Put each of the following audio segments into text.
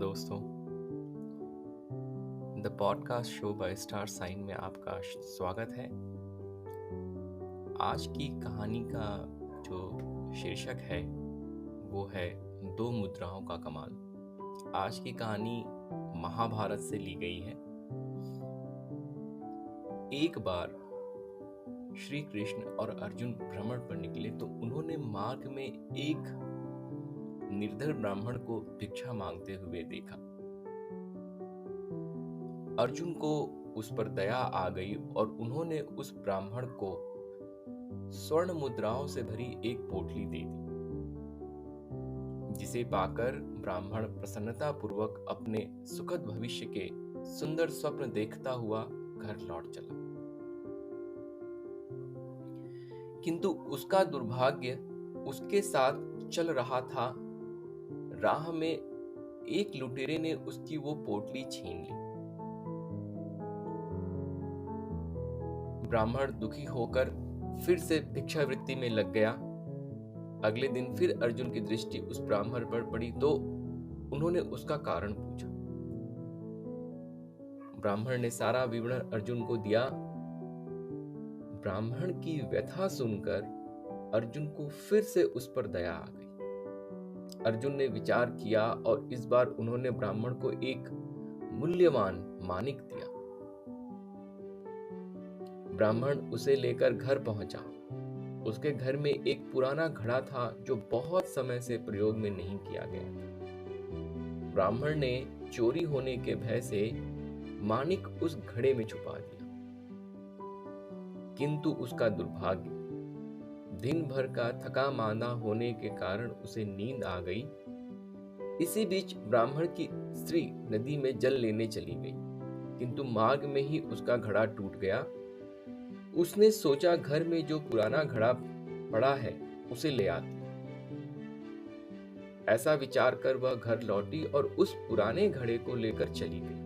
दोस्तों। The podcast show by star sign में आपका स्वागत है। आज की कहानी का जो शीर्षक है वो है दो मुद्राओं का कमाल। आज की कहानी महाभारत से ली गई है। एक बार श्री कृष्ण और अर्जुन भ्रमण पर निकले तो उन्होंने मार्ग में एक निर्धन ब्राह्मण को भिक्षा मांगते हुए देखा। अर्जुन को उस पर दया आ गई और उन्होंने उस ब्राह्मण को स्वर्ण मुद्राओं से भरी एक पोटली दे दी, जिसे पाकर ब्राह्मण प्रसन्नता पूर्वक अपने सुखद भविष्य के सुंदर स्वप्न देखता हुआ घर लौट चला। किंतु उसका दुर्भाग्य उसके साथ चल रहा था। राह में एक लुटेरे ने उसकी वो पोटली छीन ली। ब्राह्मण दुखी होकर फिर से भिक्षावृत्ति में लग गया। अगले दिन फिर अर्जुन की दृष्टि उस ब्राह्मण पर पड़ी तो उन्होंने उसका कारण पूछा। ब्राह्मण ने सारा विवरण अर्जुन को दिया। ब्राह्मण की व्यथा सुनकर अर्जुन को फिर से उस पर दया आ गई। अर्जुन ने विचार किया और इस बार उन्होंने ब्राह्मण को एक मूल्यवान माणिक दिया। ब्राह्मण उसे लेकर घर पहुंचा। उसके घर में एक पुराना घड़ा था जो बहुत समय से प्रयोग में नहीं किया गया था। ब्राह्मण ने चोरी होने के भय से माणिक उस घड़े में छुपा दिया। किंतु उसका दुर्भाग्य, दिन भर का थका मांदा होने के कारण उसे नींद आ गई। इसी बीच ब्राह्मण की स्त्री नदी में जल लेने चली गई, किंतु मार्ग में ही उसका घड़ा टूट गया। उसने सोचा घर में जो पुराना घड़ा पड़ा है उसे ले आती। ऐसा विचार कर वह घर लौटी और उस पुराने घड़े को लेकर चली गई।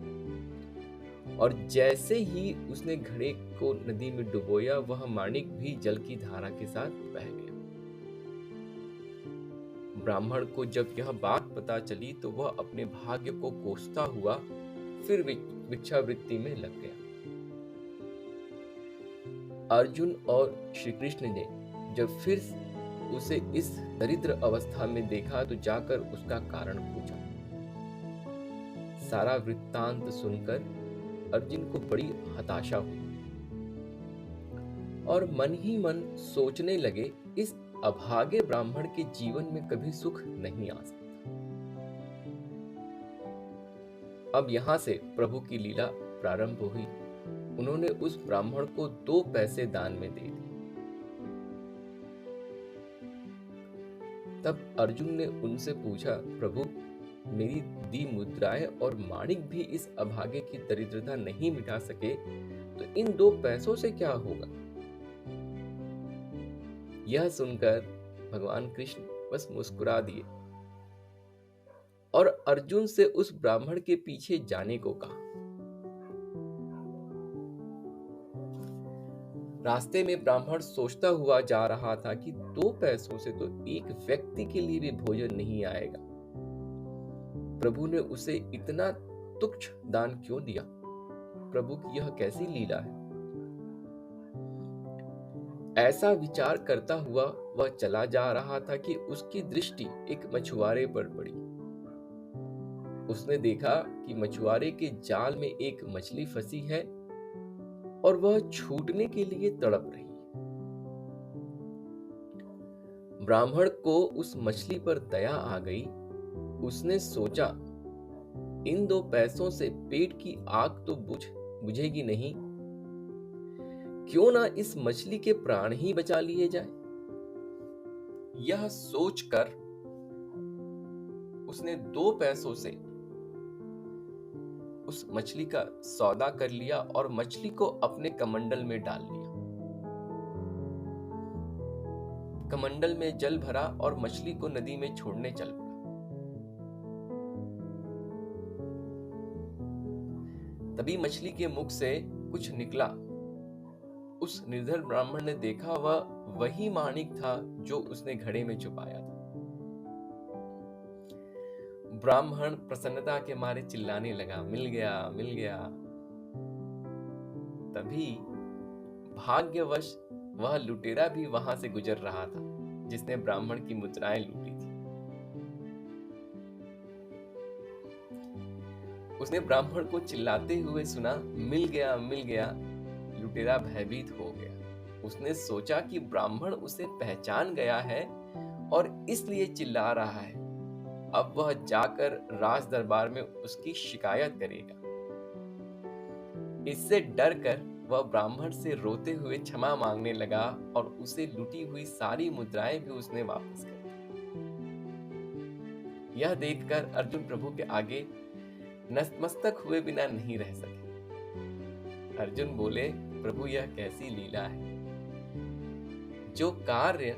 और जैसे ही उसने घड़े को नदी में डुबोया, वह माणिक भी जल की धारा के साथ बह गया। ब्राह्मण को जब यह बात पता चली तो वह अपने भाग्य को कोसता हुआ फिर भिक्षावृत्ति में लग गया। अर्जुन और श्री कृष्ण ने जब फिर उसे इस दरिद्र अवस्था में देखा तो जाकर उसका कारण पूछा। सारा वृत्तांत सुनकर अर्जुन को बड़ी हताशा हुई और मन ही मन सोचने लगे, इस अभागे ब्राह्मण के जीवन में कभी सुख नहीं आ सकता। अब यहां से प्रभु की लीला प्रारंभ हुई। उन्होंने उस ब्राह्मण को 2 पैसे दान में दे दिए। तब अर्जुन ने उनसे पूछा, प्रभु, मेरी दी मुद्राएं और माणिक भी इस अभागे की दरिद्रता नहीं मिटा सके तो इन 2 पैसों से क्या होगा? यह सुनकर भगवान कृष्ण बस मुस्कुरा दिए और अर्जुन से उस ब्राह्मण के पीछे जाने को कहा। रास्ते में ब्राह्मण सोचता हुआ जा रहा था कि 2 पैसों से तो एक व्यक्ति के लिए भी भोजन नहीं आएगा। प्रभु ने उसे इतना तुच्छ दान क्यों दिया? प्रभु की यह कैसी लीला है? ऐसा विचार करता हुआ वह चला जा रहा था कि उसकी दृष्टि एक मछुआरे पर पड़ी। उसने देखा कि मछुआरे के जाल में एक मछली फंसी है और वह छूटने के लिए तड़प रही है। ब्राह्मण को उस मछली पर दया आ गई। उसने सोचा, इन 2 पैसों से पेट की आग तो बुझेगी नहीं, क्यों ना इस मछली के प्राण ही बचा लिए जाए। यह सोचकर उसने 2 पैसों से उस मछली का सौदा कर लिया और मछली को अपने कमंडल में डाल लिया। कमंडल में जल भरा और मछली को नदी में छोड़ने चल पड़ा। तभी मछली के मुख से कुछ निकला। उस निर्धन ब्राह्मण ने देखा वह वही माणिक था जो उसने घड़े में छुपाया था। ब्राह्मण प्रसन्नता के मारे चिल्लाने लगा, मिल गया, मिल गया। तभी भाग्यवश वह लुटेरा भी वहां से गुजर रहा था जिसने ब्राह्मण की मुद्राएं लूटी थी। उसने ब्राह्मण को चिल्लाते हुए सुना, मिल गया, मिल गया। लुटेरा भयभीत हो गया। उसने सोचा कि ब्राह्मण उसे पहचान गया है और इसलिए चिल्ला रहा है। अब वह जाकर राज दरबार में उसकी शिकायत करेगा। इससे डरकर वह ब्राह्मण से रोते हुए क्षमा मांगने लगा और उसे लूटी हुई सारी मुद्राएं भी उसने वापस कर दी। यह देखकर अर्जुन प्रभु के आगे नतमस्तक हुए बिना नहीं रह सके। अर्जुन बोले, प्रभु यह कैसी लीला है। जो कार्य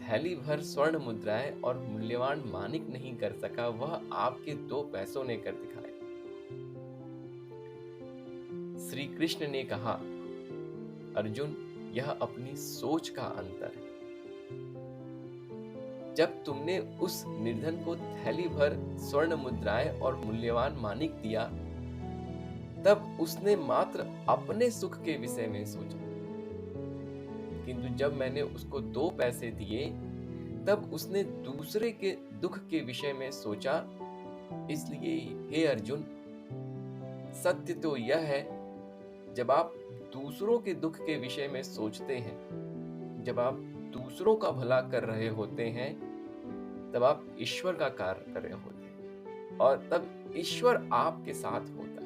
थैली भर स्वर्ण मुद्राएं और मूल्यवान मानिक नहीं कर सका, वह आपके 2 पैसों ने कर दिखाया। श्री कृष्ण ने कहा, अर्जुन यह अपनी सोच का अंतर है। जब तुमने उस निर्धन को थैली भर स्वर्ण मुद्राएं और मूल्यवान मानिक दिया, तब उसने मात्र अपने सुख के विषय में सोचा, किंतु जब मैंने उसको 2 पैसे दिए, तब उसने दूसरे के दुख के विषय में सोचा। इसलिए हे अर्जुन, सत्य तो यह है, जब आप दूसरों के दुख के विषय में सोचते हैं, जब आप दूसरों का भला कर रहे होते हैं, तब आप ईश्वर का कार्य कर रहे होते हैं और तब ईश्वर आपके साथ होता है।